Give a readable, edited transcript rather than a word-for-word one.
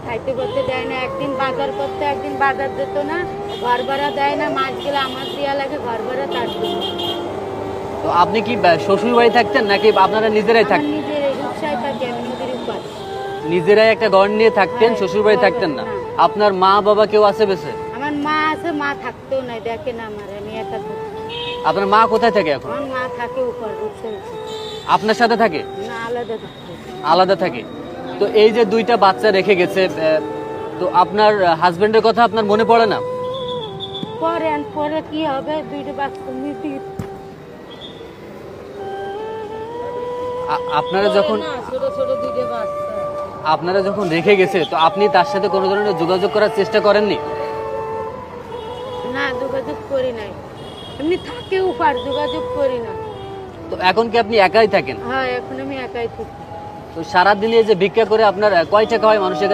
খাইতে করতে দেয় না, একদিন বাজার করতে একদিন বাজার যেত না, ঘর ভাড়া দেয় না, মাস গেলে আমার দেওয়া লাগে ঘর ভাড়া, তার জন্য। তো আপনি কি শ্বশুর বাড়ি থাকতেন নাকি আপনারা নিজেরাই আমার থাকতেন? নিজের রিক্সায় থাকি, আমি নদীর উপর। নিজেরাই একটা ঘর নিয়ে থাকতেন, হ্যাঁ, শ্বশুর বাড়ি ঘর থাকতেন না? না। আপনার মা বাবা কেউ আছে বেঁচে? আমার মা আছে, মা থাকতেও নাই, দেখে না আমার, আমি একা থাকি। আপনার মা কোথায় থাকে এখন? আমার মা থাকে উপর রিক্সায়, আপনার সাথে থাকে? না আলাদা থাকতে। আলাদা থাকে। তো এই যে দুইটা বাচ্চা রেখে গেছে, তো আপনার হাজবেন্ডের কথা আপনার মনে পড়ে না? পরে পরে কি হবে, দুইটা বাচ্চা মিটি আপনারা যখন ছোট ছোট দুইটা বাচ্চা। আপনারা যখন রেখে গেছে, তো আপনি তার সাথে কোনো ধরনের যোগাযোগ করার চেষ্টা করেননি? না, যোগাযোগ করি নাই, এমনি থাকে উপর, যোগাযোগ করি না। তো এখন কি আপনি একাই থাকেন? হ্যাঁ, এখন আমি একাই থাকি। তো সারাদিনে যে ভিক্ষা করে আপনার কয় টাকা হয় মানুষের কাছে?